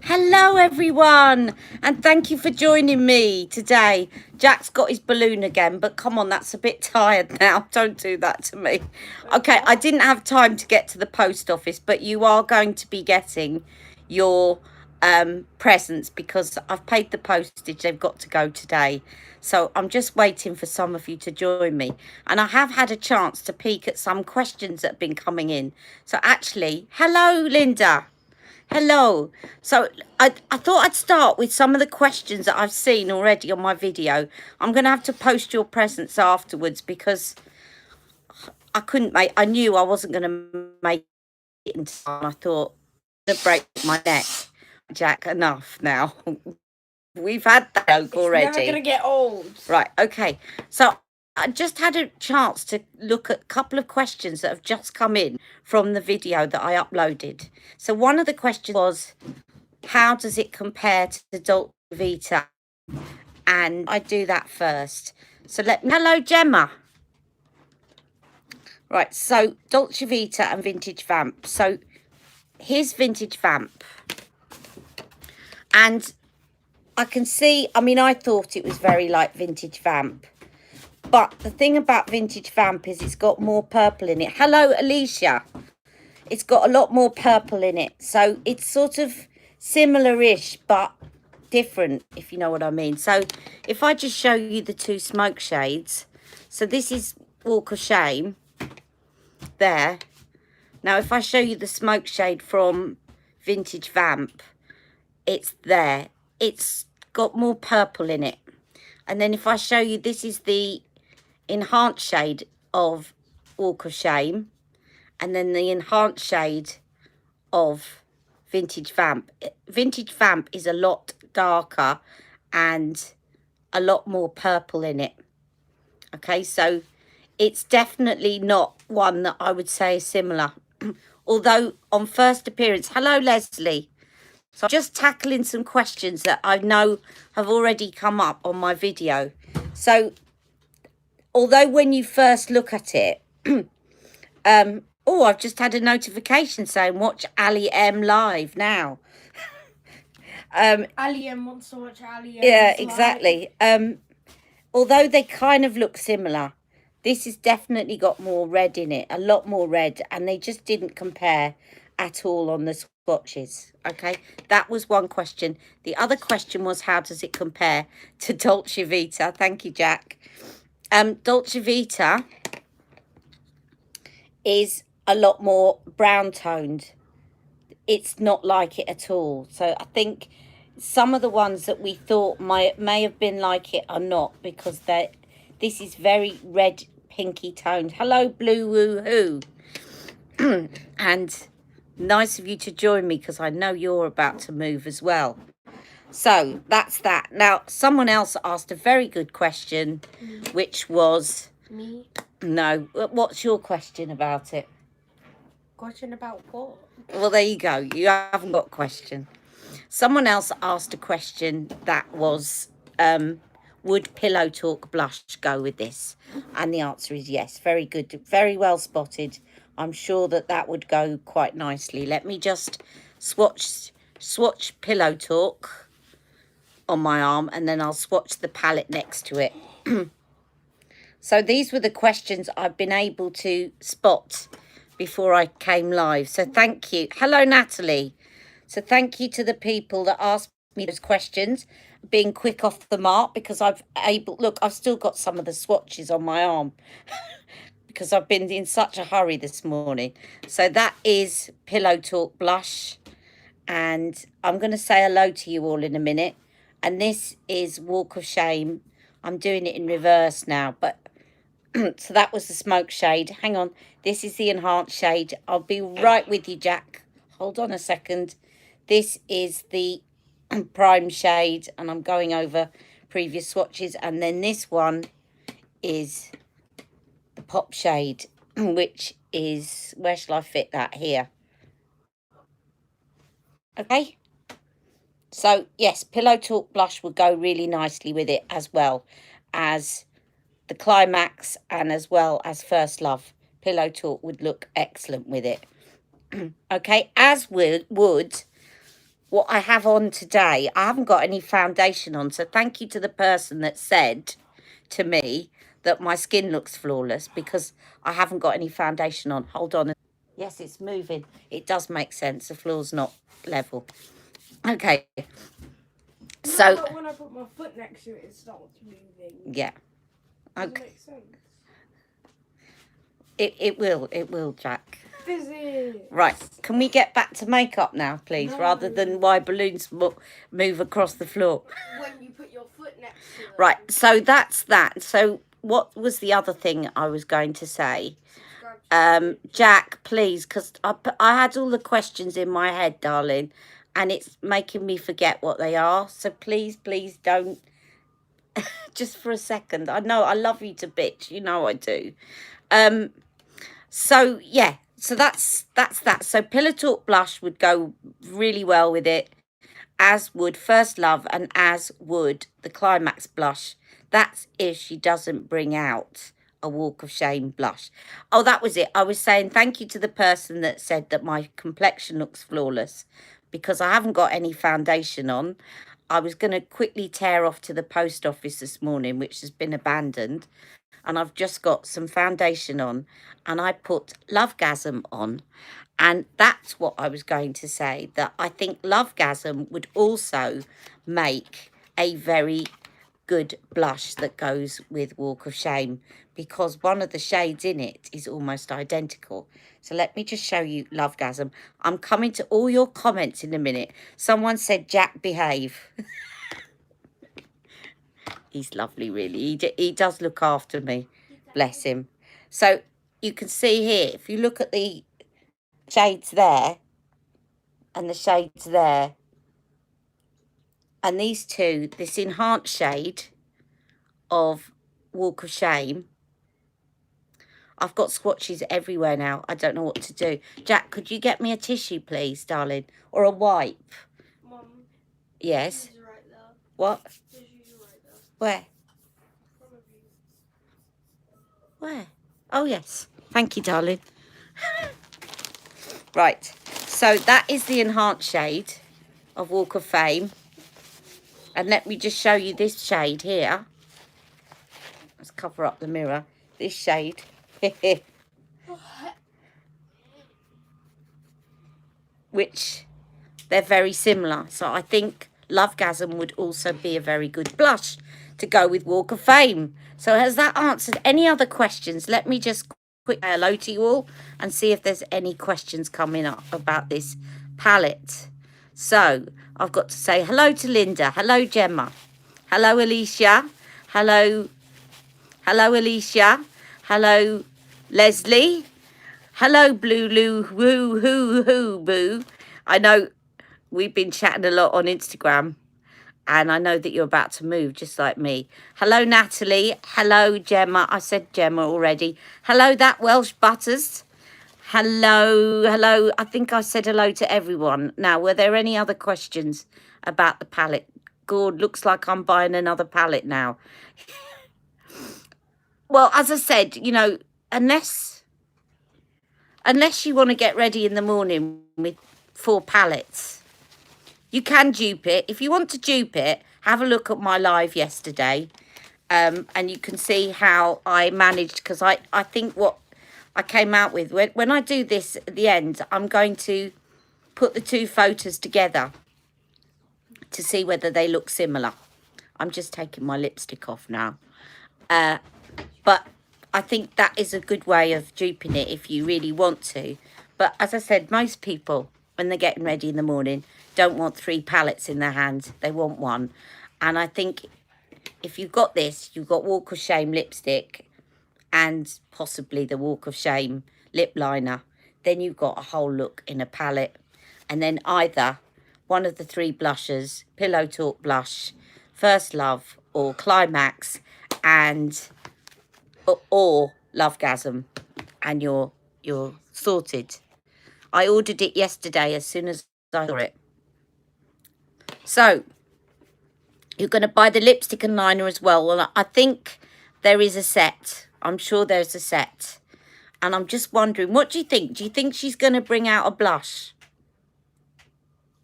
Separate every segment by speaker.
Speaker 1: Hello everyone, and thank you for joining me today. Jack's got his balloon again, but come on, that's a bit tired now. Don't do that to me. Okay, I didn't have time to get to the post office, but you are going to be getting your presents because I've paid the postage. They've got to go today. So I'm just waiting for some of you to join me. And I have had a chance to peek at some questions that have been coming in. So actually, hello Linda. Hello. So I thought I'd start with some of the questions that I've seen already on my video. I'm going to have to post your presents afterwards because I knew I wasn't going to make it in time. I thought, I'm going to break my neck. Jack, enough now. We've had that joke already.
Speaker 2: It's never going to get old.
Speaker 1: Right, okay. So I just had a chance to look at a couple of questions that have just come in from the video that I uploaded. So one of the questions was, how does it compare to the Dolce Vita? And I do that first. So hello Gemma. Right, so Dolce Vita and Vintage Vamp. So here's Vintage Vamp. And I can see, I thought it was very like Vintage Vamp. But the thing about Vintage Vamp is it's got more purple in it. Hello, Alicia. It's got a lot more purple in it. So it's sort of similar-ish, but different, if you know what I mean. So if I just show you the two smoke shades. So this is Walk of Shame. There. Now, if I show you the smoke shade from Vintage Vamp, it's there. It's got more purple in it. And then if I show you, this is the enhanced shade of Walk of Shame, and then the enhanced shade of Vintage Vamp. Vintage Vamp is a lot darker and a lot more purple in it. Okay, so it's definitely not one that I would say is similar. Although on first appearance, hello Leslie. So I'm just tackling some questions that I know have already come up on my video. So although when you first look at it, oh, I've just had a notification saying watch Ali M live now.
Speaker 2: Ali M wants to watch Ali M.
Speaker 1: Yeah, exactly. Although they kind of look similar, this has definitely got more red in it, a lot more red, and they just didn't compare at all on the swatches. Okay, that was one question. The other question was, how does it compare to Dolce Vita? Thank you, Jack. Dolce Vita is a lot more brown toned. It's not like it at all. So I think some of the ones that we thought may have been like it are not, because this is very red pinky toned. Hello Blue Woohoo. And nice of you to join me because I know you're about to move as well. So that's that. Now someone else asked a very good question, which was
Speaker 2: me.
Speaker 1: No, what's your question about it?
Speaker 2: Question about what?
Speaker 1: Well, there you go. You haven't got a question. Someone else asked a question that was, would Pillow Talk blush go with this? And the answer is yes. Very good. Very well spotted. I'm sure that would go quite nicely. Let me just swatch Pillow Talk on my arm, and then I'll swatch the palette next to it. So these were the questions I've been able to spot before I came live. So thank you. Hello, Natalie. So thank you to the people that asked me those questions, being quick off the mark, because I've still got some of the swatches on my arm because I've been in such a hurry this morning. So that is Pillow Talk blush. And I'm going to say hello to you all in a minute. And this is Walk of Shame. I'm doing it in reverse now, but so that was the smoke shade. Hang on. This is the enhanced shade. I'll be right with you, Jack. Hold on a second. This is the prime shade, and I'm going over previous swatches. And then this one is the pop shade, which is, where shall I fit that? Here. Okay. So, yes, Pillow Talk blush would go really nicely with it, as well as the Climax and as well as First Love. Pillow Talk would look excellent with it. Okay, as would what I have on today, I haven't got any foundation on. So thank you to the person that said to me that my skin looks flawless because I haven't got any foundation on. Hold on. Yes, it's moving. It does make sense. The floor's not level. Okay. So,
Speaker 2: but when I put my foot next to it, it starts moving.
Speaker 1: yeah.
Speaker 2: Doesn't
Speaker 1: Okay.
Speaker 2: make sense.
Speaker 1: It will, Jack.
Speaker 2: Physics.
Speaker 1: Right, can we get back to makeup now, please,
Speaker 2: No.
Speaker 1: rather than why balloons move across the floor?
Speaker 2: When you put your foot next to it.
Speaker 1: Right, so that's that. So what was the other thing I was going to say? Jack, please, because I had all the questions in my head, darling, and it's making me forget what they are. So please don't, just for a second. I know I love you to bits, you know I do. So yeah, so that's that. So Pillow Talk blush would go really well with it, as would First Love, and as would the Climax blush. That's if she doesn't bring out a Walk of Shame blush. Oh, that was it. I was saying thank you to the person that said that my complexion looks flawless because I haven't got any foundation on. I was going to quickly tear off to the post office this morning, which has been abandoned, and I've just got some foundation on, and I put Lovegasm on. And that's what I was going to say, that I think Lovegasm would also make a very good blush that goes with Walk of Shame, because one of the shades in it is almost identical. So let me just show you Lovegasm. I'm coming to all your comments in a minute. Someone said, Jack, behave. He's lovely, really. He does look after me. Bless him. So you can see here, if you look at the shades there and the shades there, and these two, this enhanced shade of Walk of Shame. I've got swatches everywhere now. I don't know what to do. Jack, could you get me a tissue, please, darling? Or a wipe?
Speaker 2: Mum.
Speaker 1: Yes.
Speaker 2: Tissues right there.
Speaker 1: What?
Speaker 2: Tissues right there.
Speaker 1: Where?
Speaker 2: In front of you.
Speaker 1: Where? Oh, yes. Thank you, darling. Right. So that is the enhanced shade of Walk of Fame. And let me just show you this shade here. Let's cover up the mirror. This shade. Which they're very similar. So I think Lovegasm would also be a very good blush to go with Walk of Fame. So has that answered any other questions? Let me just quick hello to you all and see if there's any questions coming up about this palette. So I've got to say hello to Linda. Hello, Gemma. Hello, Alicia. Hello. Hello, Alicia. Hello, Leslie. Hello, Blue Lou Woo Hoo Hoo Boo. I know we've been chatting a lot on Instagram, and I know that you're about to move just like me. Hello, Natalie. Hello, Gemma. I said Gemma already. Hello, that Welsh Butters. Hello. I think I said hello to everyone. Now, were there any other questions about the palette? God, looks like I'm buying another palette now. Well, as I said, you know, unless you want to get ready in the morning with 4 palettes, you can dupe it. If you want to dupe it, have a look at my live yesterday, and you can see how I managed, because I think what I came out with, when I do this at the end, I'm going to put the 2 photos together to see whether they look similar. I'm just taking my lipstick off now. But I think that is a good way of duping it if you really want to. But as I said, most people, when they're getting ready in the morning, don't want 3 palettes in their hands. They want 1. And I think if you've got this, you've got Walk of Shame lipstick and possibly the Walk of Shame lip liner, then you've got a whole look in a palette. And then either one of the 3 blushes, Pillow Talk blush, First Love, or Climax, and or Lovegasm, and you're sorted. I ordered it yesterday as soon as I saw it. So you're going to buy the lipstick and liner as well. Well, I think there is a set. I'm sure there's a set. And I'm just wondering, what do you think? Do you think she's going to bring out a blush?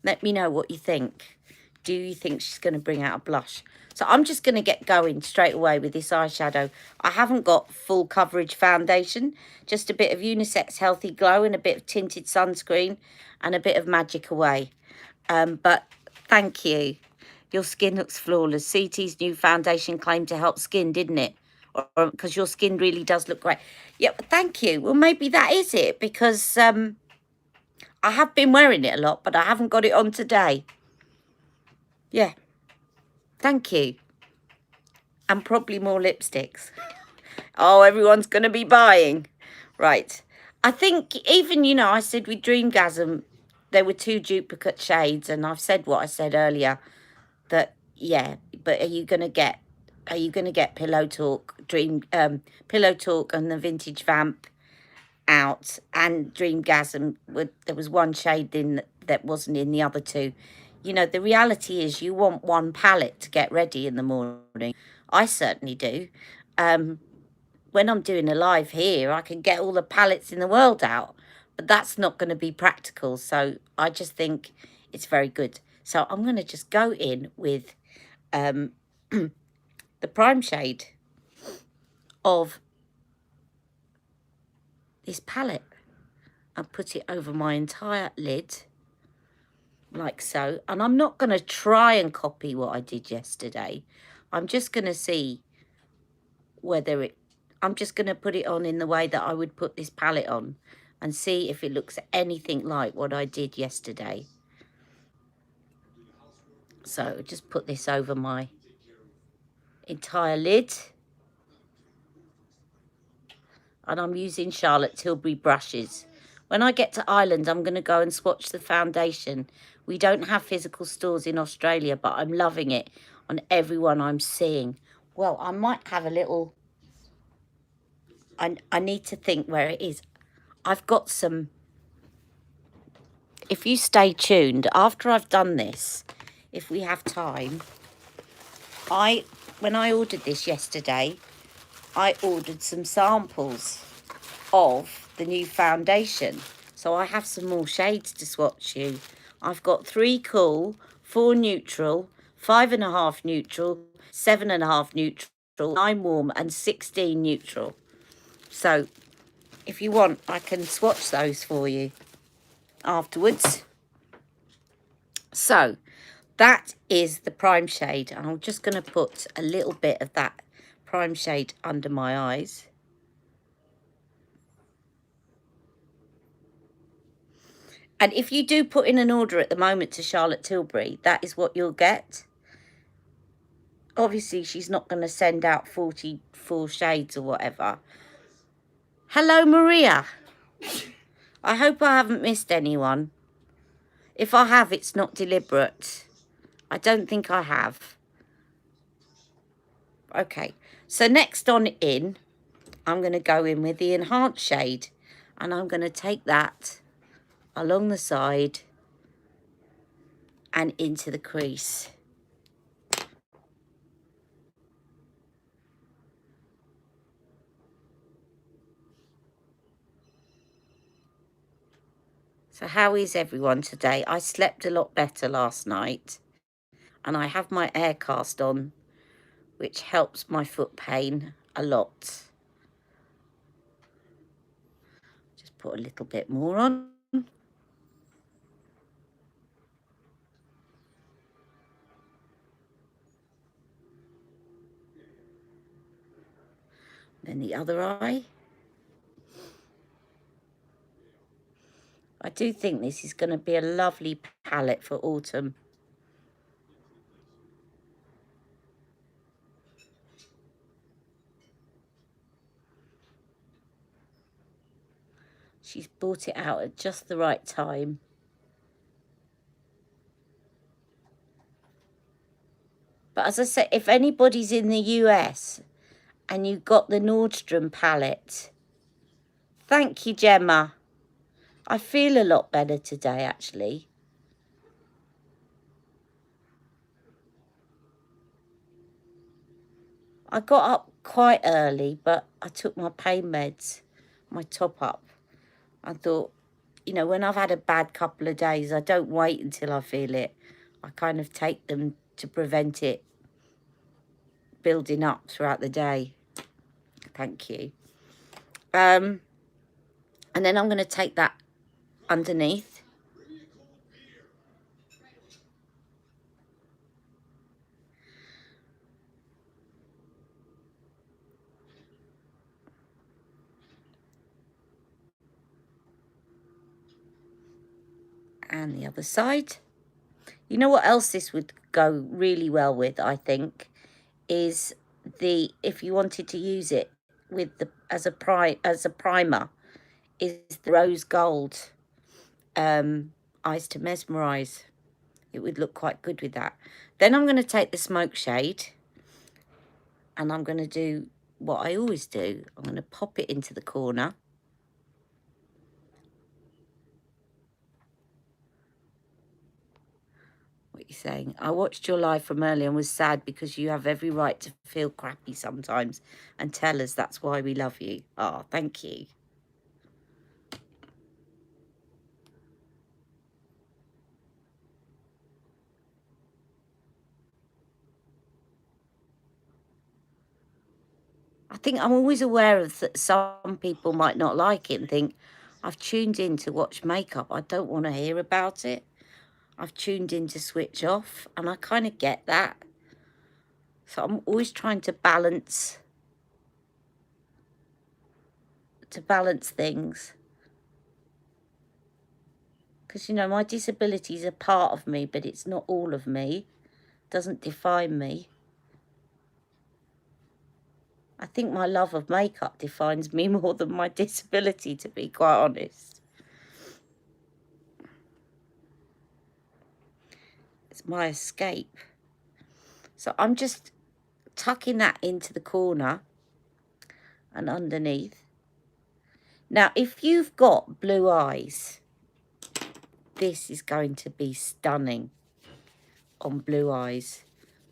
Speaker 1: Let me know what you think. Do you think she's going to bring out a blush? So I'm just going to get going straight away with this eyeshadow. I haven't got full coverage foundation, just a bit of Unisex Healthy Glow and a bit of tinted sunscreen and a bit of Magic Away. But thank you. Your skin looks flawless. CT's new foundation claimed to help skin, didn't it? Because your skin really does look great. Yeah, thank you. Well, maybe that is it, because I have been wearing it a lot, but I haven't got it on today. Yeah, thank you. And probably more lipsticks. Oh, everyone's going to be buying. Right. I think even, you know, I said with Dreamgasm, there were 2 duplicate shades, and I've said what I said earlier, that, yeah, but are you going to get Pillow Talk, Pillow Talk and the Vintage Vamp out, and Dreamgasm, there was 1 shade in that wasn't in the other 2. You know, the reality is you want 1 palette to get ready in the morning. I certainly do. When I'm doing a live here, I can get all the palettes in the world out, but that's not going to be practical. So I just think it's very good. So I'm going to just go in with the prime shade of this palette and put it over my entire lid, like so. And I'm not going to try and copy what I did yesterday. I'm just going to see whether I'm just going to put it on in the way that I would put this palette on and see if it looks anything like what I did yesterday. So just put this over my entire lid. And I'm using Charlotte Tilbury brushes. When I get to Ireland, I'm going to go and swatch the foundation. We don't have physical stores in Australia, but I'm loving it on everyone I'm seeing. Well, I might have a little... I need to think where it is. I've got some... If you stay tuned, after I've done this, if we have time, when I ordered this yesterday, I ordered some samples of the new foundation. So I have some more shades to swatch you. I've got 3 cool, 4 neutral, 5.5 neutral, 7.5 neutral, 9 warm and 16 neutral. So if you want, I can swatch those for you afterwards. So that is the prime shade, and I'm just going to put a little bit of that prime shade under my eyes. And if you do put in an order at the moment to Charlotte Tilbury, that is what you'll get. Obviously, she's not going to send out 44 shades or whatever. Hello, Maria. I hope I haven't missed anyone. If I have, it's not deliberate. I don't think I have. Okay, so next on in, I'm going to go in with the enhanced shade. And I'm going to take that along the side and into the crease. So how is everyone today? I slept a lot better last night, and I have my air cast on, which helps my foot pain a lot. Just put a little bit more on. Then the other eye. I do think this is going to be a lovely palette for autumn. She's brought it out at just the right time. But as I said, if anybody's in the US and you got the Nordstrom palette, thank you, Gemma. I feel a lot better today, actually. I got up quite early, but I took my pain meds, my top up. I thought, you know, when I've had a bad couple of days, I don't wait until I feel it. I kind of take them to prevent it building up throughout the day. Thank you. And then I'm going to take that underneath. And the other side. You know what else this would go really well with, I think, is the, if you wanted to use it with the as a primer, is the rose gold Eyes to Mesmerize. It would look quite good with that. Then I'm going to take the smoke shade and I'm going to do what I always do. I'm going to pop it into the corner. What are you saying? I watched your live from earlier and was sad because you have every right to feel crappy sometimes and tell us that's why we love you. Oh, thank you. I think I'm always aware of that some people might not like it and think, I've tuned in to watch makeup. I don't want to hear about it. I've tuned in to switch off, and I kind of get that. So I'm always trying to balance things. Because, you know, my disability is a part of me, but it's not all of me. It doesn't define me. I think my love of makeup defines me more than my disability, to be quite honest. It's my escape. So I'm just tucking that into the corner and underneath. Now, if you've got blue eyes, this is going to be stunning on blue eyes.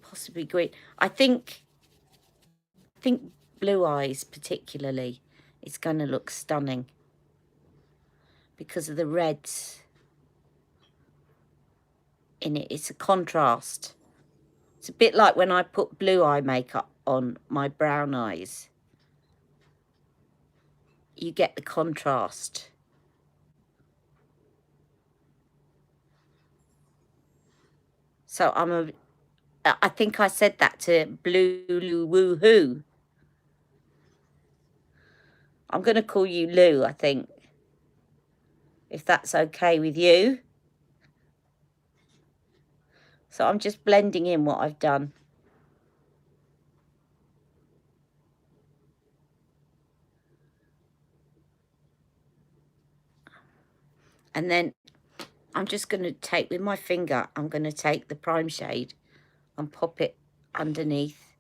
Speaker 1: Possibly green. I think blue eyes particularly, it's going to look stunning because of the reds in it. It's a contrast. It's a bit like when I put blue eye makeup on my brown eyes. You get the contrast. So I think I said that to Blue Lou Woohoo. I'm going to call you Lou, I think, if that's okay with you. So I'm just blending in what I've done. And then I'm just going to take, with my finger, I'm going to take the prime shade and pop it underneath.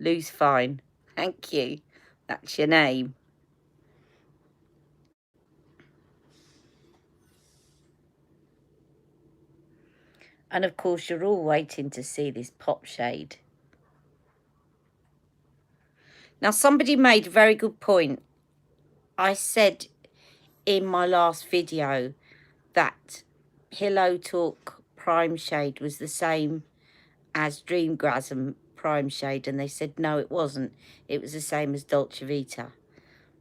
Speaker 1: Lou's fine. Thank you. That's your name. And of course, you're all waiting to see this pop shade. Now, somebody made a very good point. I said in my last video that Pillow Talk prime shade was the same as Dreamgasm prime shade, and they said no, it wasn't. It was the same as Dolce Vita.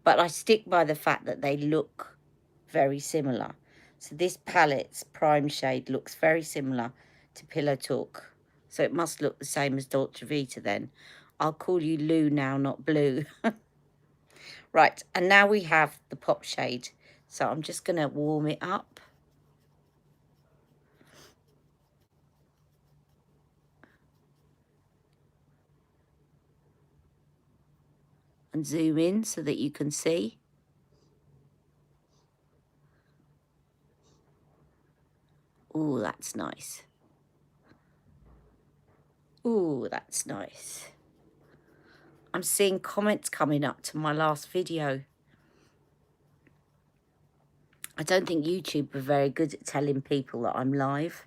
Speaker 1: But I stick by the fact that they look very similar. So this palette's prime shade looks very similar to Pillow Talk. So it must look the same as Dolce Vita then. I'll call you Lou now, not Blue. Right, and now we have the pop shade. So I'm just going to warm it up. And zoom in so that you can see. Oh, that's nice. Oh, that's nice. I'm seeing comments coming up to my last video. I don't think YouTube are very good at telling people that I'm live.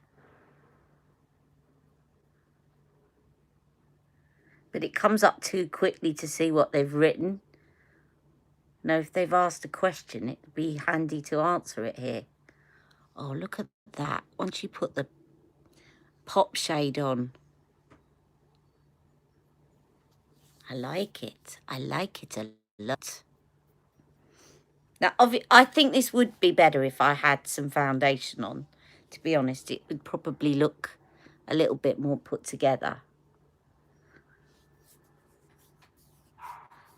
Speaker 1: But it comes up too quickly to see what they've written. Now, if they've asked a question, it'd be handy to answer it here. Oh, look at that. Once you put the pop shade on, I like it. I like it a lot. Now, I think this would be better if I had some foundation on. To be honest, it would probably look a little bit more put together.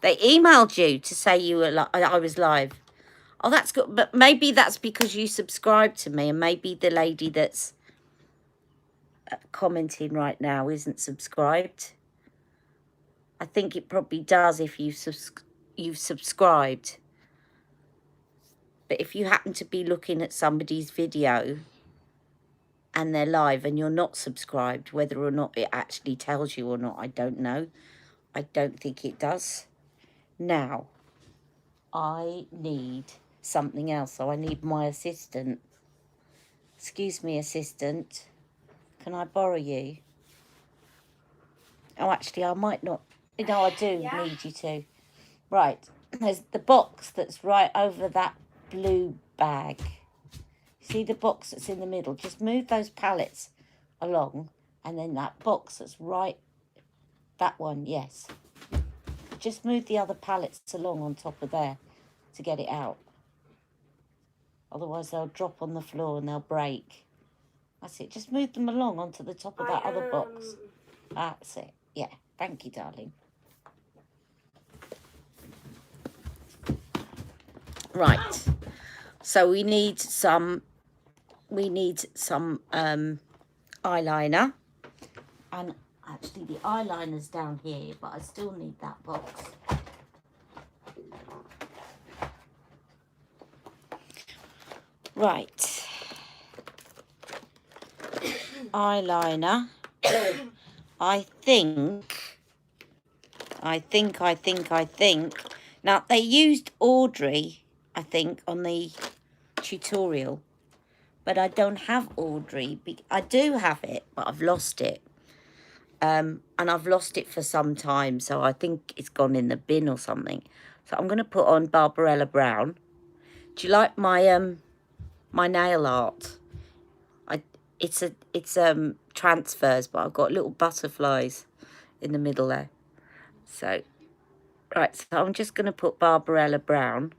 Speaker 1: They emailed you to say you were I was live. Oh, that's good. But maybe that's because you subscribed to me, and maybe the lady that's commenting right now isn't subscribed. I think it probably does if you've subscribed. But if you happen to be looking at somebody's video and they're live and you're not subscribed, whether or not it actually tells you or not, I don't know. I don't think it does. Now, I need something else, so I need my assistant. Excuse me, assistant. Can I borrow you? Oh, actually, I might not. No, I do need you to. Right, there's the box that's right over that blue bag. See the box that's in the middle? Just move those pallets along, and then that box that's right, that one, yes. Just move the other pallets along on top of there to get it out. Otherwise they'll drop on the floor and they'll break. That's it. Just move them along onto the top of that other box. That's it. Yeah. Thank you, darling. Right. So we need some eyeliner. And actually the eyeliner's down here, but I still need that box. Right. Eyeliner. I think. Now, they used Audrey, I think, on the tutorial. But I don't have Audrey. I do have it, but I've lost it. And I've lost it for some time, so I think it's gone in the bin or something. So I'm going to put on Barbarella Brown. Do you like my my nail art? It's transfers, but I've got little butterflies in the middle there. So, right, so I'm just going to put Barbarella Brown.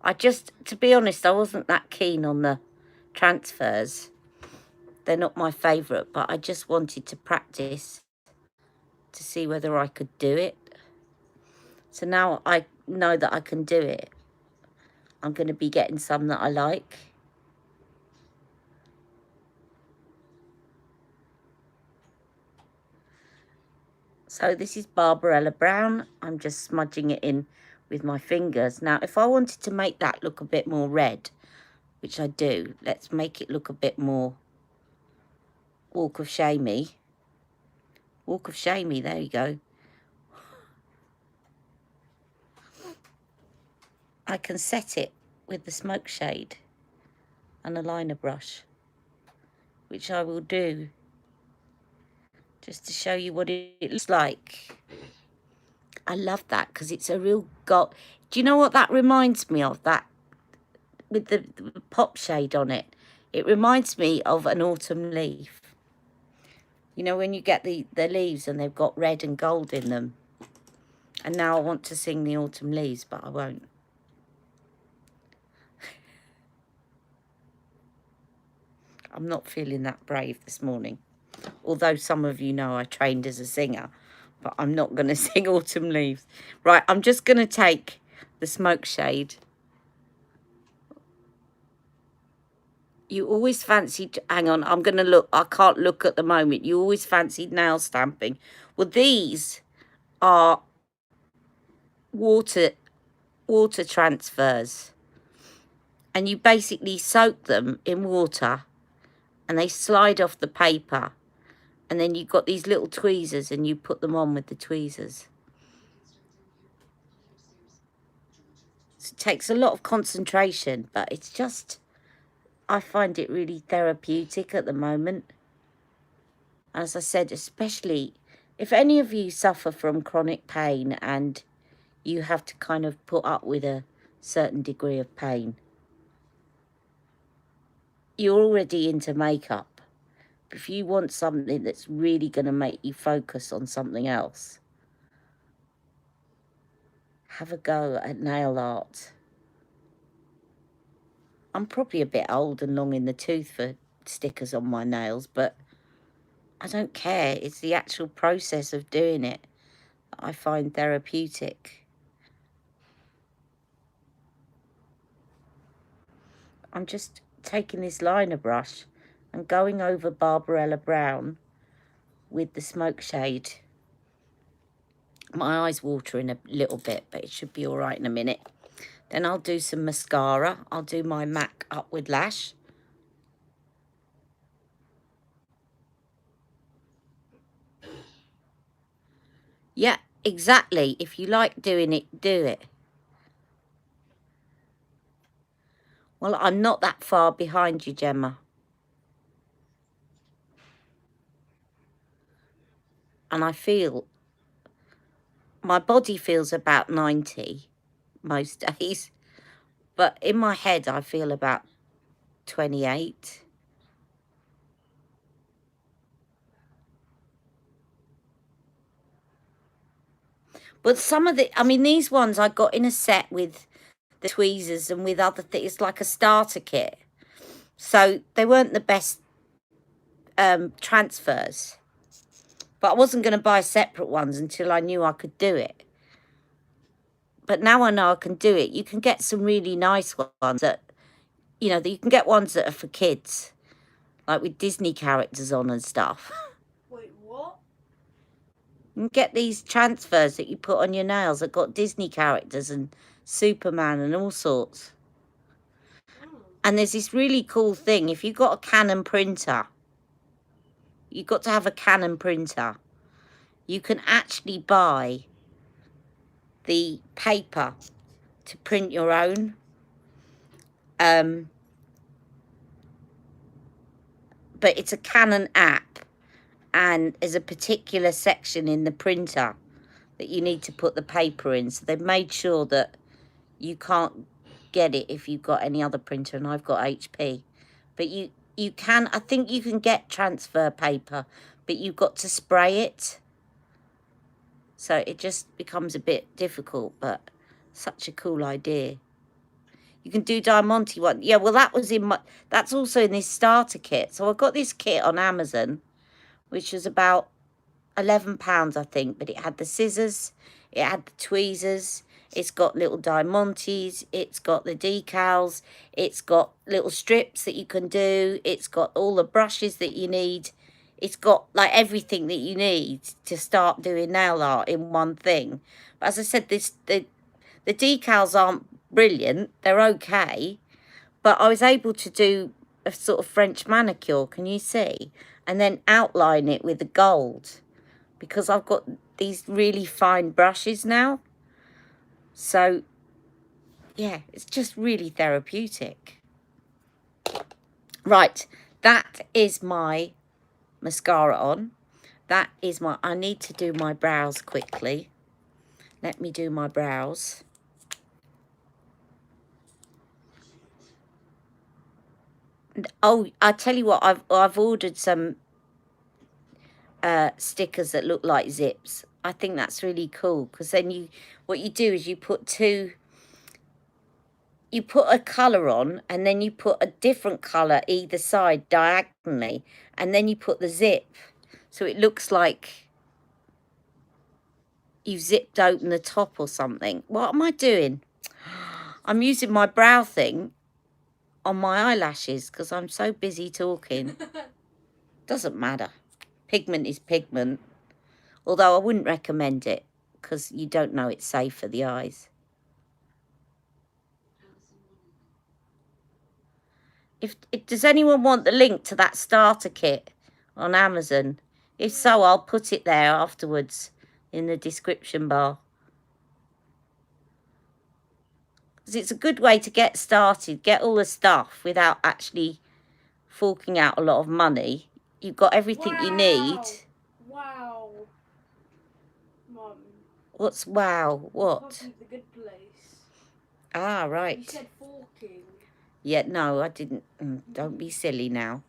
Speaker 1: To be honest, I wasn't that keen on the transfers. They're not my favourite, but I just wanted to practice to see whether I could do it. So now I know that I can do it. I'm going to be getting some that I like. So this is Barbarella Brown. I'm just smudging it in with my fingers. Now, if I wanted to make that look a bit more red, which I do, let's make it look a bit more Walk of Shamey. Walk of Shamey, there you go. I can set it with the smoke shade and a liner brush, which I will do just to show you what it looks like. I love that because it's a real gold. Do you know what that reminds me of? That with the pop shade on it. It reminds me of an autumn leaf. You know, when you get the leaves and they've got red and gold in them. And now I want to sing the autumn leaves, but I won't. I'm not feeling that brave this morning. Although some of you know I trained as a singer, but I'm not going to sing autumn leaves. Right, I'm just going to take the smoke shade. You always fancied, hang on, I'm going to look, I can't look at the moment. You always fancied nail stamping. Well, these are water transfers. And you basically soak them in water and they slide off the paper. And then you've got these little tweezers and you put them on with the tweezers. So it takes a lot of concentration, but it's just, I find it really therapeutic at the moment. As I said, especially If any of you suffer from chronic pain and you have to kind of put up with a certain degree of pain, you're already into makeup. If you want something that's really going to make you focus on something else, have a go at nail art. I'm probably a bit old and long in the tooth for stickers on my nails, but I don't care. It's the actual process of doing it that I find therapeutic. I'm just taking this liner brush and going over Barbarella Brown with the smoke shade. My eye's watering a little bit, but it should be all right in a minute. Then I'll do some mascara. I'll do my MAC Upward Lash. Yeah, exactly. If you like doing it, do it. Well, I'm not that far behind you, Gemma. And I feel, my body feels about 90 most days. But in my head, I feel about 28. But some of the, I mean, these ones I got in a set with the tweezers and with other things. It's like a starter kit. So they weren't the best transfers. But I wasn't going to buy separate ones until I knew I could do it. But now I know I can do it. You can get some really nice ones that, you know, you can get ones that are for kids. Like with Disney characters on and stuff.
Speaker 2: Wait, what?
Speaker 1: You can get these transfers that you put on your nails that got Disney characters and Superman and all sorts. And there's this really cool thing. If you've got a Canon printer, you've got to have a Canon printer. You can actually buy the paper to print your own. But it's a Canon app, and there's a particular section in the printer that you need to put the paper in. So they've made sure that you can't get it if you've got any other printer, and I've got HP. But you can, I think you can get transfer paper, but you've got to spray it. So it just becomes a bit difficult, but such a cool idea. You can do Diamante one. Yeah, well, that was in my, that's also in this starter kit. So I got this kit on Amazon, which was about £11, I think. But it had the scissors, it had the tweezers, it's got little Diamantes, it's got the decals, it's got little strips that you can do, it's got all the brushes that you need. It's got like everything that you need to start doing nail art in one thing. But as I said, the decals aren't brilliant. They're okay. But I was able to do a sort of French manicure, can you see? And then outline it with the gold. Because I've got these really fine brushes now. So, yeah, it's just really therapeutic. Right, that is my mascara on. That is my, I need to do my brows quickly. Let me do my brows. Oh, I tell you what, I've ordered some stickers that look like zips. I think that's really cool, because then what you do is you put a colour on, and then you put a different colour either side diagonally, and then you put the zip, so it looks like you've zipped open the top or something. What am I doing? I'm using my brow thing on my eyelashes because I'm so busy talking. Doesn't matter. Pigment is pigment. Although I wouldn't recommend it because you don't know it's safe for the eyes. Does anyone want the link to that starter kit on Amazon? If so, I'll put it there afterwards in the description bar. Because it's a good way to get started, get all the stuff without actually forking out a lot of money. You've got everything you need.
Speaker 2: Wow.
Speaker 1: What's wow? What?
Speaker 2: Probably the good place.
Speaker 1: Ah,
Speaker 2: You
Speaker 1: right.
Speaker 2: said forking.
Speaker 1: Yeah, no, I didn't. Don't be silly now.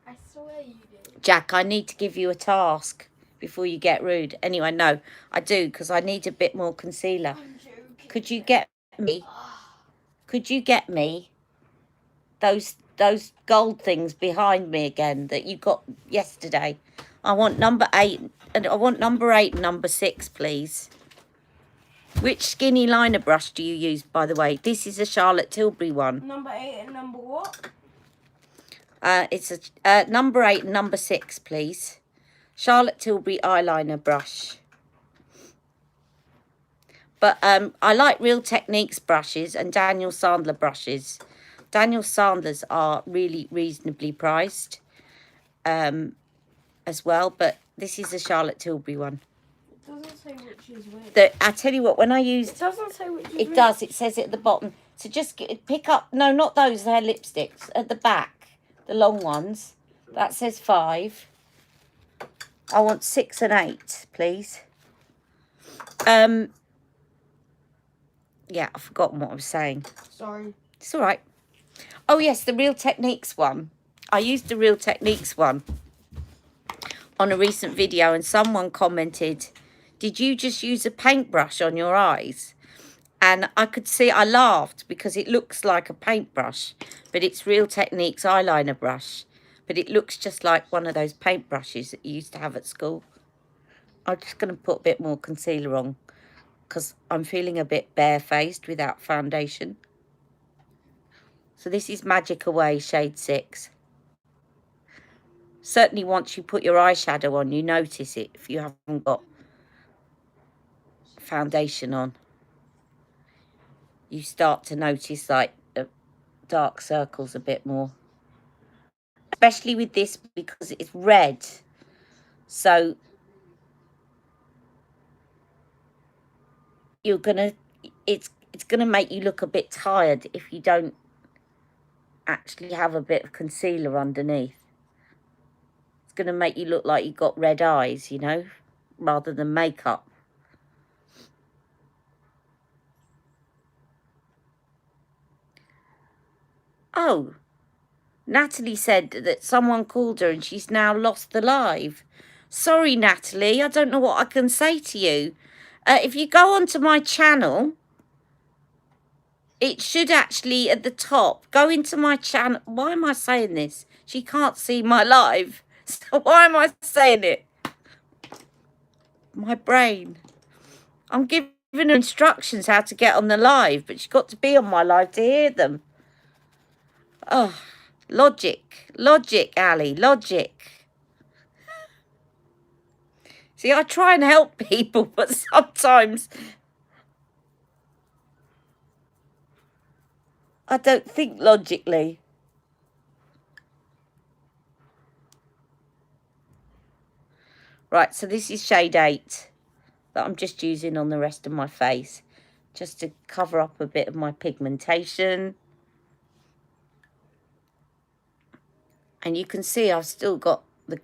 Speaker 2: I swear you did.
Speaker 1: Jack, I need to give you a task before you get rude. Anyway, no, I do, because I need a bit more concealer.
Speaker 2: I'm joking.
Speaker 1: Could you get me? Could you get me those gold things behind me again that you got yesterday? I want number 8, and I want number 8 and number 6, please. Which skinny liner brush do you use, by the way? This is a Charlotte Tilbury one.
Speaker 2: Number 8 and number what?
Speaker 1: It's a number 8 and number 6, please. Charlotte Tilbury eyeliner brush. But I like Real Techniques brushes and Daniel Sandler brushes. Daniel Sandler's are really reasonably priced as well. But this is a Charlotte Tilbury one.
Speaker 2: It doesn't say which is which.
Speaker 1: I tell you what, when I used...
Speaker 2: It doesn't say which is which.
Speaker 1: It does. It says it at the bottom. So just pick up... No, not those. They're lipsticks. At the back. The long ones. That says 5. I want 6 and 8, please. Yeah, I've forgotten what I was saying.
Speaker 2: Sorry.
Speaker 1: It's all right. Oh, yes, the Real Techniques one. I used the Real Techniques one on a recent video, and someone commented, did you just use a paintbrush on your eyes? And I could see, I laughed because it looks like a paintbrush, but it's Real Techniques eyeliner brush. But it looks just like one of those paintbrushes that you used to have at school. I'm just going to put a bit more concealer on because I'm feeling a bit barefaced without foundation. So this is Magic Away shade 6. Certainly once you put your eyeshadow on, you notice it if you haven't got foundation on. You start to notice like the dark circles a bit more. Especially with this because it's red. So you're gonna it's gonna make you look a bit tired if you don't actually have a bit of concealer underneath. It's gonna make you look like you've got red eyes, you know, rather than makeup. Oh, Natalie said that someone called her and she's now lost the live. Sorry, Natalie, I don't know what I can say to you. If you go onto my channel, it should actually, at the top, go into my channel. Why am I saying this? She can't see my live. So why am I saying it? My brain. I'm giving her instructions how to get on the live, but she's got to be on my live to hear them. Oh, logic. Logic, Ali. Logic. See, I try and help people, but sometimes I don't think logically. Right, so this is shade 8 that I'm just using on the rest of my face, just to cover up a bit of my pigmentation. And you can see I've still got the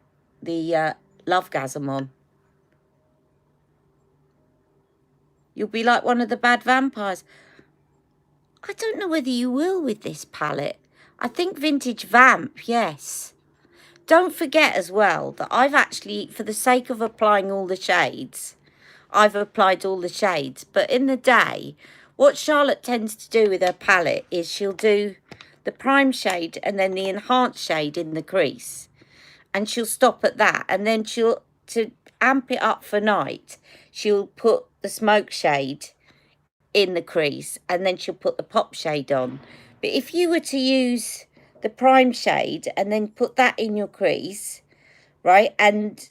Speaker 1: Lovegasm on. You'll be like one of the bad vampires. I don't know whether you will with this palette. I think Vintage Vamp, yes. Don't forget as well that I've actually, for the sake of applying all the shades, I've applied all the shades. But in the day, what Charlotte tends to do with her palette is she'll do the prime shade and then the enhanced shade in the crease. And she'll stop at that. And then she'll, to amp it up for night, she'll put the smoke shade in the crease and then she'll put the pop shade on. But if you were to use the prime shade and then put that in your crease, right, and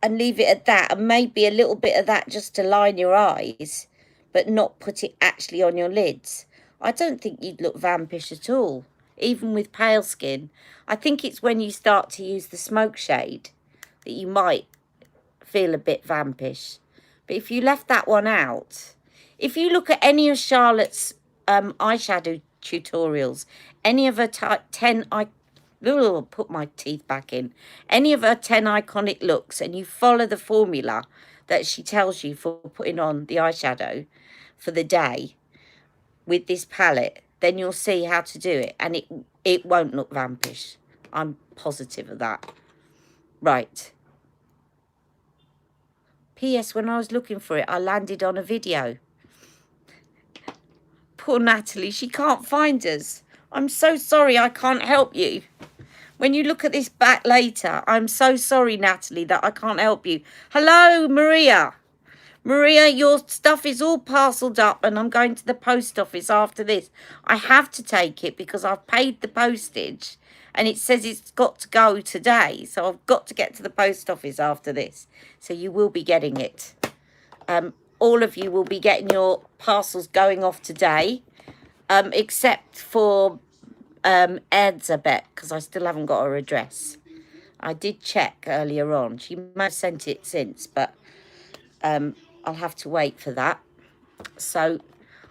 Speaker 1: leave it at that, and maybe a little bit of that just to line your eyes, but not put it actually on your lids, I don't think you'd look vampish at all, even with pale skin. I think it's when you start to use the smoke shade that you might feel a bit vampish. But if you left that one out, if you look at any of Charlotte's eyeshadow tutorials, any of her 10, put my teeth back in, any of her 10 iconic looks, and you follow the formula, that she tells you for putting on the eyeshadow for the day with this palette, then you'll see how to do it, and it won't look vampish. I'm positive of that. Right. P.S. When I was looking for it, I landed on a video. Poor Natalie, she can't find us. I'm so sorry, I can't help you. When you look at this back later, I'm so sorry, Natalie, that I can't help you. Hello, Maria. Maria, your stuff is all parcelled up and I'm going to the post office after this. I have to take it because I've paid the postage and it says it's got to go today. So I've got to get to the post office after this. So you will be getting it. All of you will be getting your parcels going off today, except for Elizabeth, because I still haven't got her address. I did check earlier on. She may have sent it since, but I'll have to wait for that. So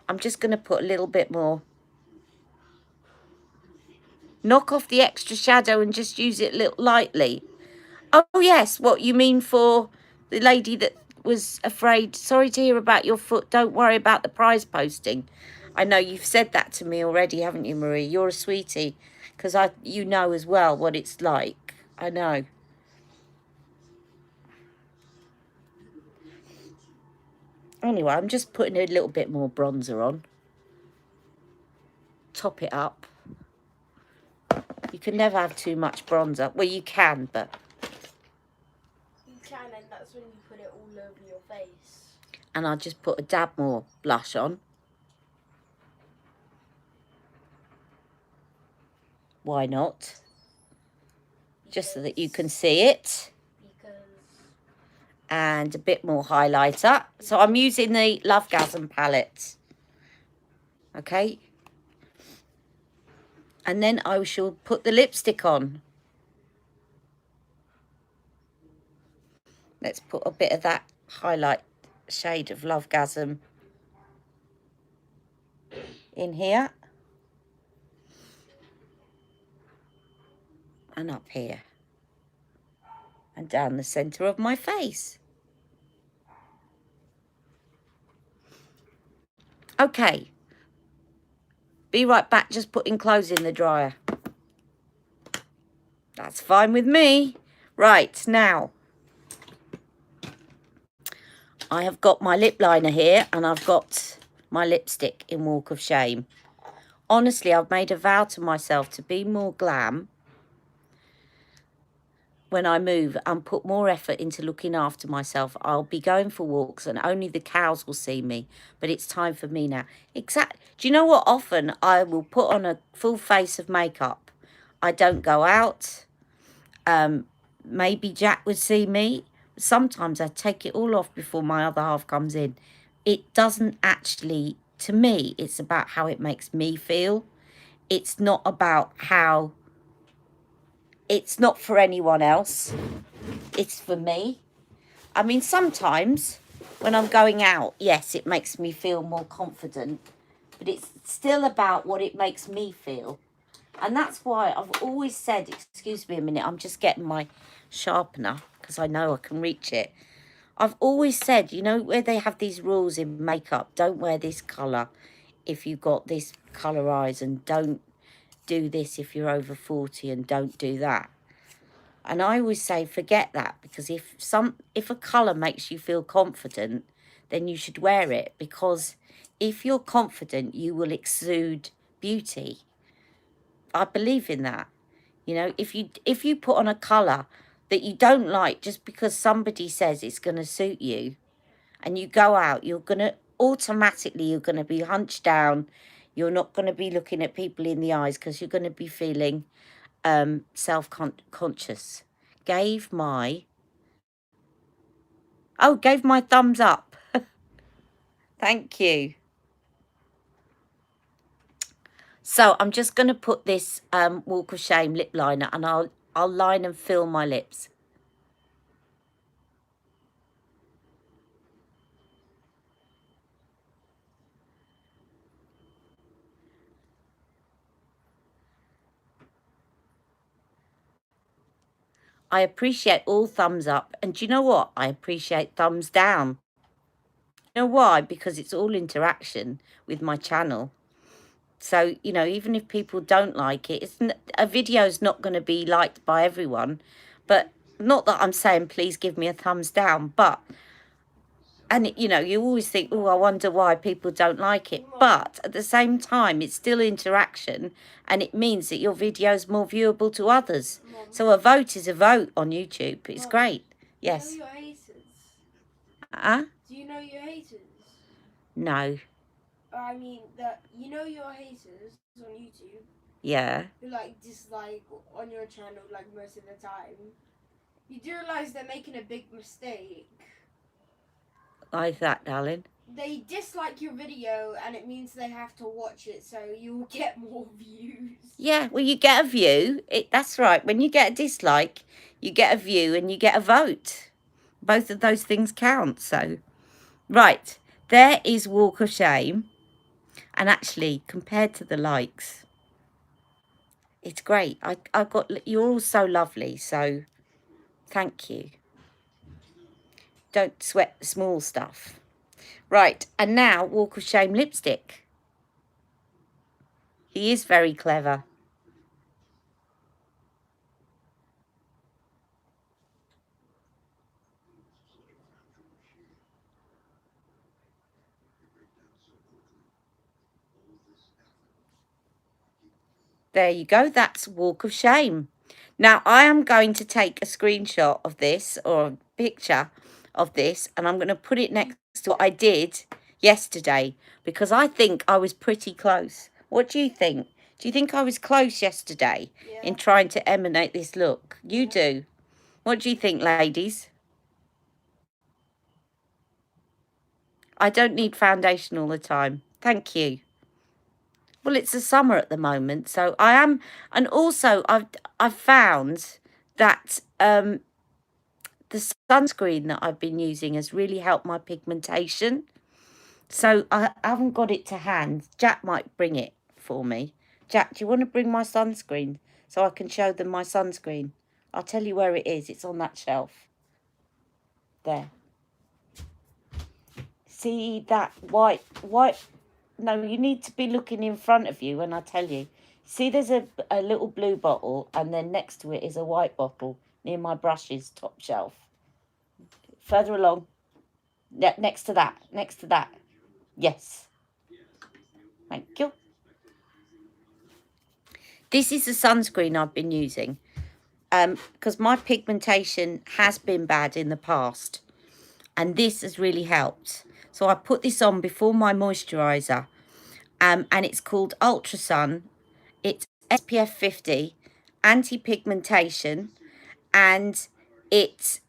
Speaker 1: I'm just going to put a little bit more. Knock off the extra shadow and just use it a little lightly. Oh, yes. What you mean for the lady that was afraid? Sorry to hear about your foot. Don't worry about the prize posting. I know you've said that to me already, haven't you, Marie? You're a sweetie, because you know as well what it's like. I know. Anyway, I'm just putting a little bit more bronzer on. Top it up. You can never have too much bronzer. Well, you can, but...
Speaker 2: You can, and that's when you put it all over your face.
Speaker 1: And I'll just put a dab more blush on. Why not? Just so that you can see it.
Speaker 2: Because...
Speaker 1: And a bit more highlighter. So I'm using the Lovegasm palette. Okay. And then I shall put the lipstick on. Let's put a bit of that highlight shade of Lovegasm in here. And up here. And down the centre of my face. Okay. Be right back, just putting clothes in the dryer. That's fine with me. Right, now. I have got my lip liner here and I've got my lipstick in Walk of Shame. Honestly, I've made a vow to myself to be more glam when I move and put more effort into looking after myself. I'll be going for walks and only the cows will see me, but it's time for me now. Exactly. Do you know what? Often I will put on a full face of makeup. I don't go out. Maybe Jack would see me. Sometimes I take it all off before my other half comes in. It doesn't actually, to me, it's about how it makes me feel. It's not about how, it's not for anyone else. It's for me. I mean, sometimes when I'm going out, yes, it makes me feel more confident, but it's still about what it makes me feel. And that's why I've always said, excuse me a minute, I'm just getting my sharpener because I know I can reach it. I've always said, you know, where they have these rules in makeup, don't wear this colour if you've got this colour eyes, and don't do this if you're over 40, and don't do that. And I always say, forget that, because if a colour makes you feel confident, then you should wear it, because if you're confident, you will exude beauty. I believe in that. You know, if you put on a colour that you don't like just because somebody says it's going to suit you, and you go out, you're going to be hunched down. You're not going to be looking at people in the eyes because you're going to be feeling self-conscious. Gave my thumbs up. Thank you. So I'm just going to put this Walk of Shame lip liner, and I'll line and fill my lips. I appreciate all thumbs up. And do you know what? I appreciate thumbs down. You know why? Because it's all interaction with my channel. So, you know, even if people don't like it, a video's not going to be liked by everyone. But not that I'm saying please give me a thumbs down, but... And, you know, you always think, oh, I wonder why people don't like it. But at the same time, it's still interaction. And it means that your video is more viewable to others.
Speaker 2: Mom.
Speaker 1: So a vote is a vote on YouTube. It's
Speaker 2: Mom,
Speaker 1: great. Yes.
Speaker 2: Do you know your haters?
Speaker 1: Huh?
Speaker 2: Do you know your haters?
Speaker 1: No.
Speaker 2: I mean, you know your haters on YouTube
Speaker 1: Yeah.
Speaker 2: who like dislike on your channel like most of the time. You do realise they're making a big mistake.
Speaker 1: Why is that, darling?
Speaker 2: They dislike your video and it means they have to watch it so you'll get more views.
Speaker 1: Yeah, well, you get a view. That's right. When you get a dislike, you get a view and you get a vote. Both of those things count. So, right. There is Walk of Shame. And actually, compared to the likes, it's great. I've got... You're all so lovely. So, thank you. Don't sweat the small stuff. Right. And now, Walk of Shame lipstick. He is very clever. There you go. That's Walk of Shame. Now, I am going to take a screenshot of this or a picture of this, and I'm going to put it next to what I did yesterday because I think I was pretty close. What do you think? Do you think I was close yesterday in trying to emanate this look? You do. What do you think, ladies? I don't need foundation all the time. Thank you. Well, it's the summer at the moment, so I am, and also I've found that the sunscreen that I've been using has really helped my pigmentation. So I haven't got it to hand. Jack might bring it for me. Jack, do you want to bring my sunscreen so I can show them my sunscreen? I'll tell you where it is. It's on that shelf. There. See that white... No, you need to be looking in front of you when I tell you. See, there's a little blue bottle, and then next to it is a white bottle near my brushes, top shelf. Further along. Next to that. Next to that. Yes. Thank you. This is the sunscreen I've been using. Because my pigmentation has been bad in the past. And this has really helped. So I put this on before my moisturiser. And it's called Ultra Sun. It's SPF 50, anti-pigmentation. And it's...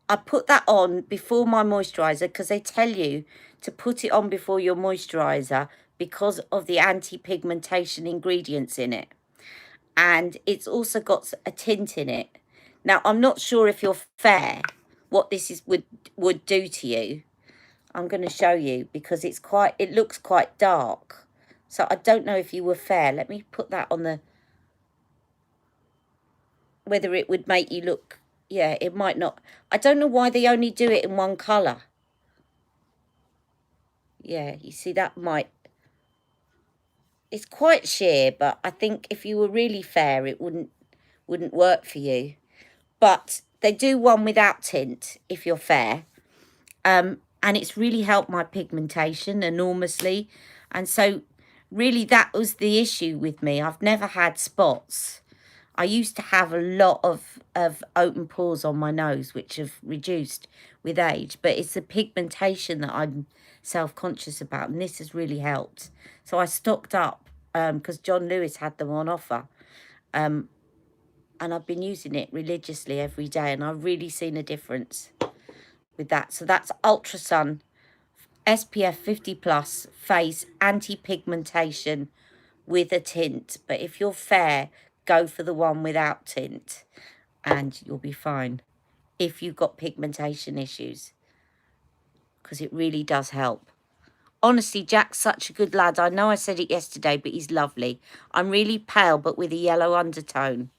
Speaker 1: I put that on before my moisturiser because they tell you to put it on before your moisturiser because of the anti-pigmentation ingredients in it. And it's also got a tint in it. Now, I'm not sure if you're fair, what this is would do to you. I'm going to show you because it looks quite dark. So I don't know if you were fair. Let me put that on the... Whether it would make you look... Yeah, it might not. I don't know why they only do it in one colour. Yeah, you see, that might... It's quite sheer, but I think if you were really fair, it wouldn't work for you. But they do one without tint, if you're fair. And it's really helped my pigmentation enormously. And so, really, that was the issue with me. I've never had spots. I used to have a lot of open pores on my nose, which have reduced with age. But it's the pigmentation that I'm self-conscious about, and this has really helped. So I stocked up because John Lewis had them on offer. And I've been using it religiously every day, and I've really seen a difference with that. So that's Ultra Sun, SPF 50+, face anti-pigmentation with a tint. But if you're fair, go for the one without tint and you'll be fine if you've got pigmentation issues, because it really does help. Honestly, Jack's such a good lad. I know I said it yesterday, but he's lovely. I'm really pale, but with a yellow undertone.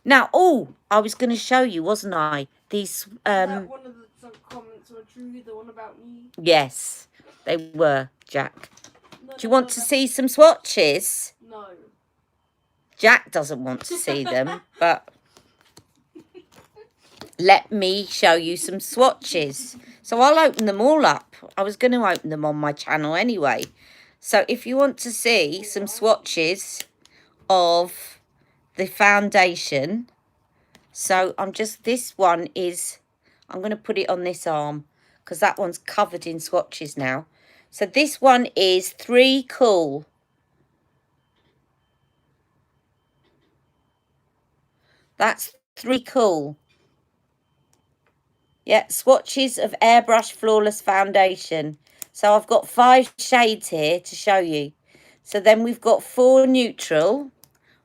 Speaker 1: Now, oh, I was going to show you, wasn't I? These,
Speaker 2: That one of the comments were true, the one about me.
Speaker 1: yes, they were, Jack.
Speaker 2: No,
Speaker 1: Do you want to see some swatches?
Speaker 2: No.
Speaker 1: Jack doesn't want to see them, but let me show you some swatches. So I'll open them all up. I was going to open them on my channel anyway. So if you want to see some swatches of the foundation, so this one is, I'm going to put it on this arm because that one's covered in swatches now. So this one is 3 Cool. That's 3 Cool. Yeah, swatches of Airbrush Flawless Foundation. So I've got 5 shades here to show you. So then we've got 4 Neutral.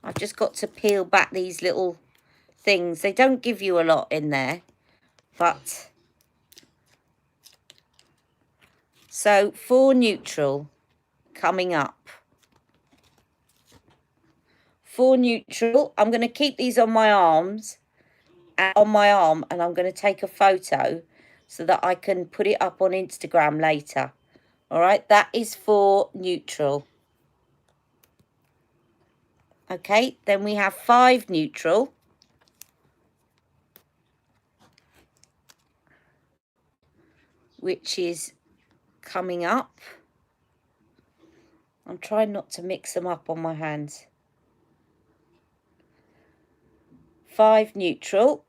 Speaker 1: I've just got to peel back these little things. They don't give you a lot in there, but so 4 Neutral coming up. 4 Neutral. I'm going to keep these on my arms, on my arm, and I'm going to take a photo so that I can put it up on Instagram later. All right, that is 4 Neutral. Okay, then we have 5 Neutral. Which is coming up. I'm trying not to mix them up on my hands. 5 Neutral.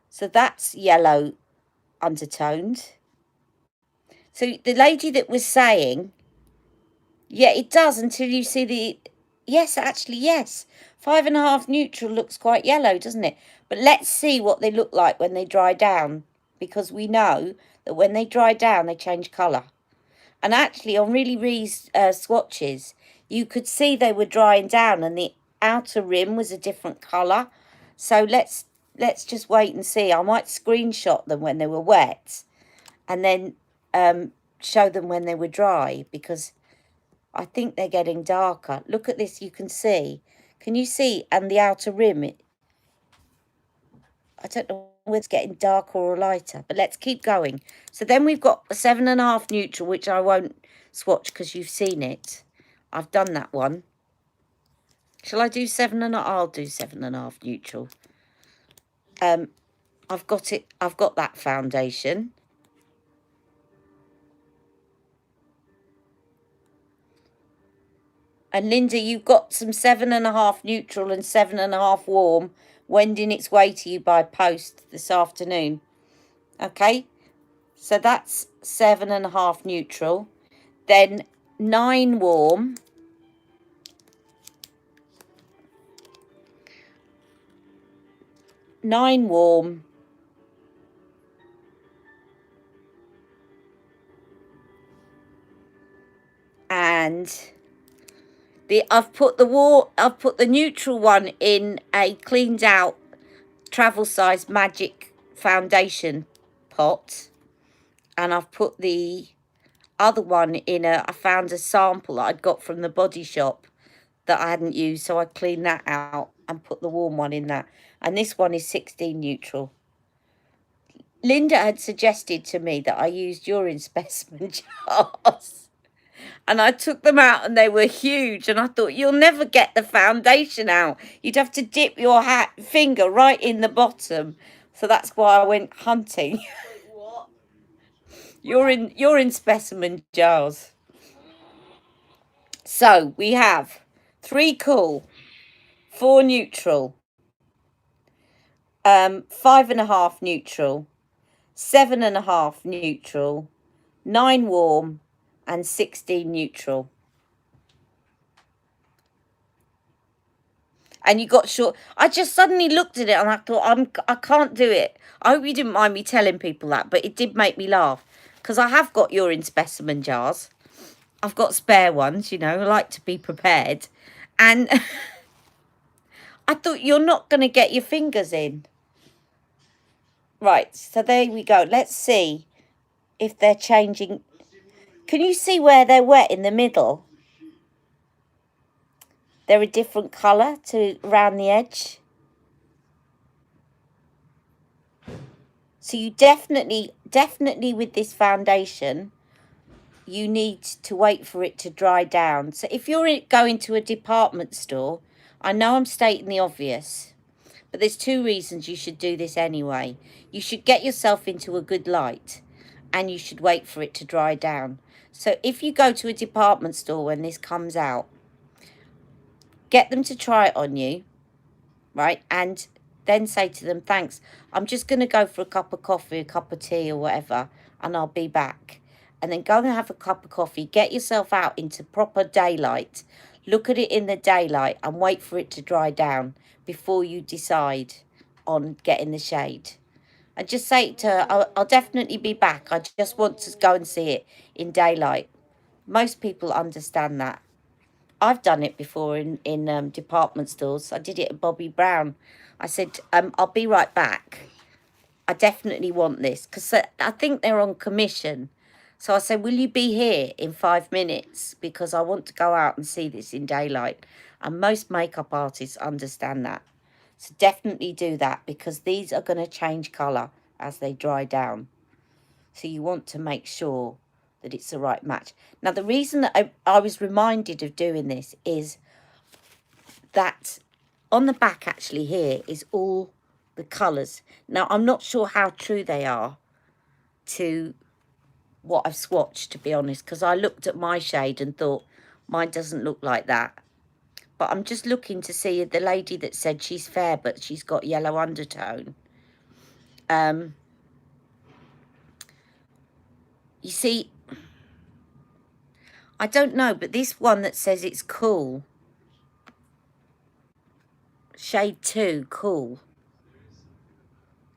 Speaker 1: So that's yellow undertoned. So the lady that was saying, yeah, it does until you see the, yes, actually, yes. 5.5 Neutral looks quite yellow, doesn't it? But let's see what they look like when they dry down, because we know that when they dry down, they change colour. And actually, on Ree's swatches, you could see they were drying down and the outer rim was a different colour. So let's just wait and see. I might screenshot them when they were wet and then show them when they were dry, because I think they're getting darker. Look at this, you can see. Can you see? And the outer rim, I don't know whether it's getting darker or lighter, but let's keep going. So then we've got a 7.5 Neutral, which I won't swatch because you've seen it. I've done that one. Shall I do 7.5? I'll do 7.5 Neutral. I've got it. I've got that foundation. And Linda, you've got some 7.5 Neutral and 7.5 Warm wending its way to you by post this afternoon. Okay, so that's 7.5 Neutral. Then 9 Warm. 9 Warm. And I've put the Neutral one in a cleaned out travel size magic foundation pot, and I've put the other one in I found a sample that I'd got from the Body Shop that I hadn't used, so I cleaned that out and put the warm one in that. And this one is 16 Neutral. Linda had suggested to me that I used urine specimen jars. And I took them out and they were huge. And I thought, you'll never get the foundation out. You'd have to dip your finger right in the bottom. So that's why I went hunting.
Speaker 2: Wait, what?
Speaker 1: You're in specimen jars. So we have 3 Cool, 4 Neutral, 5.5 Neutral, 7.5 Neutral, 9 Warm, and 16 Neutral. And you got short. I just suddenly looked at it and I thought, I can't do it. I hope you didn't mind me telling people that, but it did make me laugh, because I have got urine specimen jars. I've got spare ones, you know. I like to be prepared. And I thought, you're not going to get your fingers in. Right, so there we go. Let's see if they're changing. Can you see where they're wet in the middle? They're a different colour to around the edge. So you definitely with this foundation, you need to wait for it to dry down. So if you're going to a department store, I know I'm stating the obvious, but there's two reasons you should do this anyway. You should get yourself into a good light, and you should wait for it to dry down. So if you go to a department store when this comes out, get them to try it on you, right? And then say to them, thanks, I'm just going to go for a cup of coffee, a cup of tea or whatever, and I'll be back. And then go and have a cup of coffee, get yourself out into proper daylight, look at it in the daylight and wait for it to dry down before you decide on getting the shade. And just say to her, I'll definitely be back. I just want to go and see it in daylight. Most people understand that. I've done it before in department stores. I did it at Bobby Brown. I said, I'll be right back. I definitely want this because I think they're on commission. So I said, will you be here in 5 minutes? Because I want to go out and see this in daylight. And most makeup artists understand that. So definitely do that because these are going to change colour as they dry down. So you want to make sure that it's the right match. Now, the reason that I was reminded of doing this is that on the back actually here is all the colours. Now, I'm not sure how true they are to what I've swatched, to be honest, because I looked at my shade and thought mine doesn't look like that. But I'm just looking to see the lady that said she's fair, but she's got yellow undertone. You see, I don't know, but this one that says it's cool, shade 2, cool,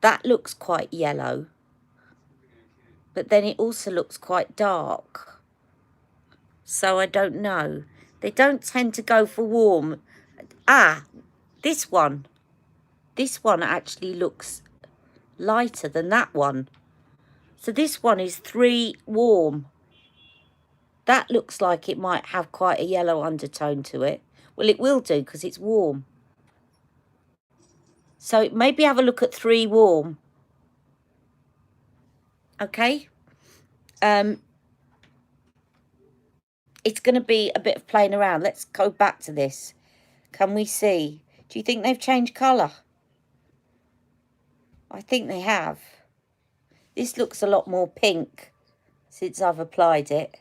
Speaker 1: that looks quite yellow. But then it also looks quite dark. So I don't know. They don't tend to go for warm. Ah, this one. This one actually looks lighter than that one. So this one is 3 warm. That looks like it might have quite a yellow undertone to it. Well, it will do because it's warm. So maybe have a look at 3 warm. Okay. It's going to be a bit of playing around. Let's go back to this. Can we see? Do you think they've changed colour? I think they have. This looks a lot more pink since I've applied it.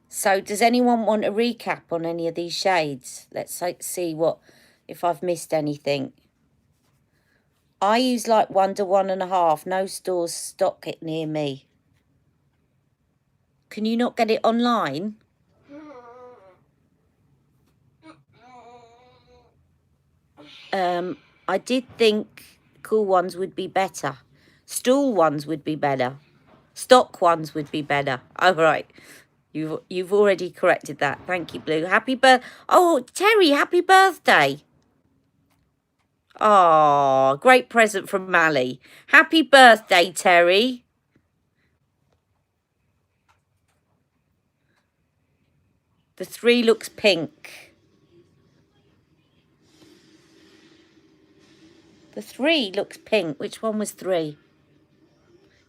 Speaker 1: So does anyone want a recap on any of these shades? Let's see what, if I've missed anything. I use like 1 to 1.5. No stores stock it near me. Can you not get it online? I did think cool ones would be better. Stool ones would be better. Stock ones would be better. Oh, right. You've already corrected that. Thank you, Blue. Happy Oh, Terry, happy birthday. Oh, great present from Mally. Happy birthday, Terry. The 3 looks pink. The 3 looks pink. Which one was 3?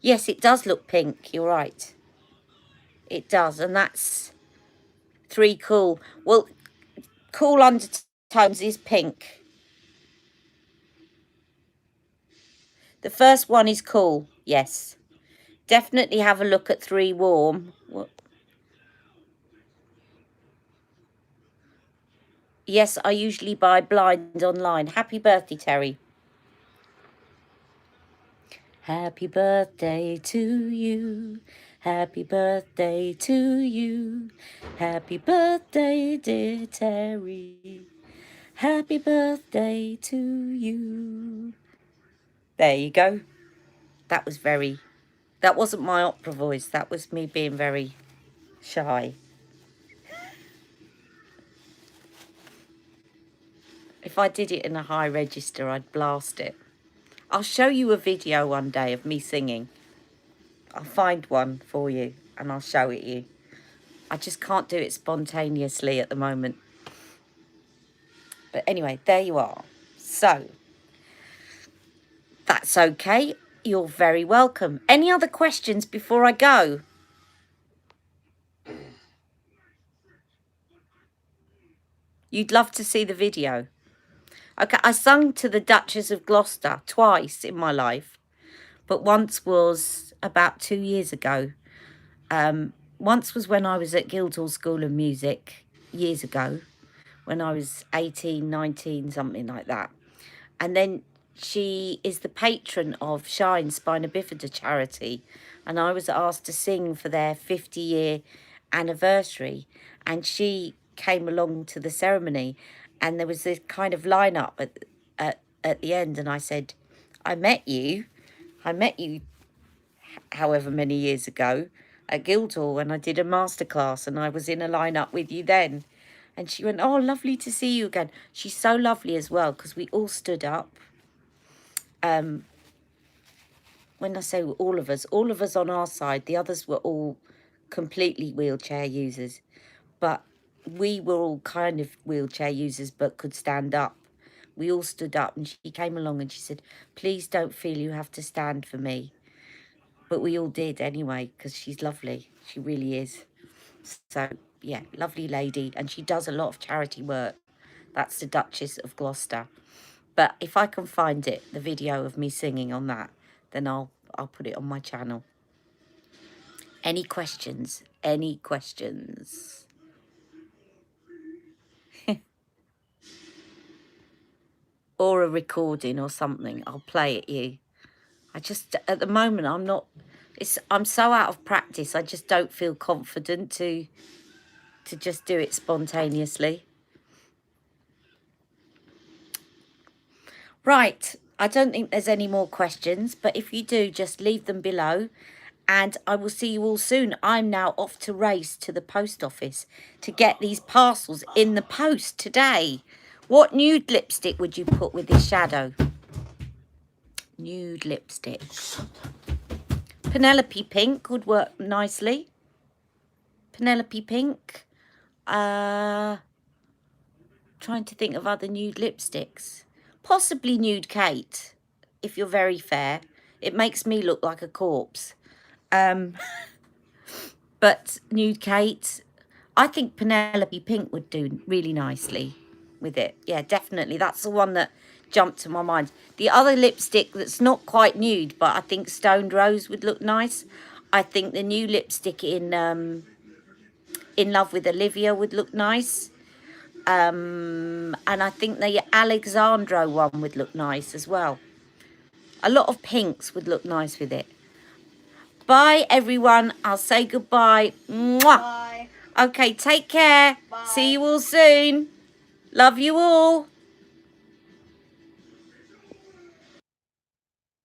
Speaker 1: Yes, it does look pink. You're right. It does. And that's 3 cool. Well, cool undertones is pink. The first one is cool. Yes. Definitely have a look at 3 warm. Yes, I usually buy blind online. Happy birthday, Terry. Happy birthday to you. Happy birthday to you. Happy birthday, dear Terry. Happy birthday to you. There you go. That wasn't my opera voice. That was me being very shy. If I did it in a high register, I'd blast it. I'll show you a video one day of me singing. I'll find one for you and I'll show it you. I just can't do it spontaneously at the moment. But anyway, there you are. So, That's okay. You're very welcome. Any other questions before I go? You'd love to see the video. Okay, I sung to the Duchess of Gloucester twice in my life, but once was about 2 years ago. Once was when I was at Guildhall School of Music years ago, when I was 18, 19, something like that. And then she is the patron of Shine Spina Bifida charity, and I was asked to sing for their 50-year anniversary, and she came along to the ceremony, and there was this kind of lineup at the end, and I said, I met you however many years ago at Guildhall, and I did a masterclass, and I was in a lineup with you then. And she went, oh, lovely to see you again. She's so lovely as well, because we all stood up. When I say all of us on our side, the others were all completely wheelchair users, but we were all kind of wheelchair users but could stand up. We all stood up, and she came along and she said, please don't feel you have to stand for me. But we all did anyway, because she's lovely. She really is. So yeah, lovely lady, and she does a lot of charity work. That's the Duchess of Gloucester. But if I can find it, the video of me singing on that, then I'll put it on my channel. Any questions? Any questions? Or a recording or something. I'll play it you. I just, at the moment, I'm so out of practice. I just don't feel confident to just do it spontaneously. Right, I don't think there's any more questions, but if you do, just leave them below, and I will see you all soon. I'm now off to race to the post office to get these parcels in the post today. What nude lipstick would you put with this shadow? Nude lipstick. Penelope Pink would work nicely. Penelope Pink. Trying to think of other nude lipsticks. Possibly Nude Kate, if you're very fair. It makes me look like a corpse. But Nude Kate, I think Penelope Pink would do really nicely with it. Yeah, definitely. That's the one that jumped to my mind. The other lipstick that's not quite nude, but I think Stoned Rose would look nice. I think the new lipstick in Love with Olivia would look nice. And I think the Alexandro one would look nice as well. A lot of pinks would look nice with it. Bye, everyone. I'll say goodbye. Mwah.
Speaker 2: Bye.
Speaker 1: Okay, take care.
Speaker 2: Bye.
Speaker 1: See you all soon. Love you all.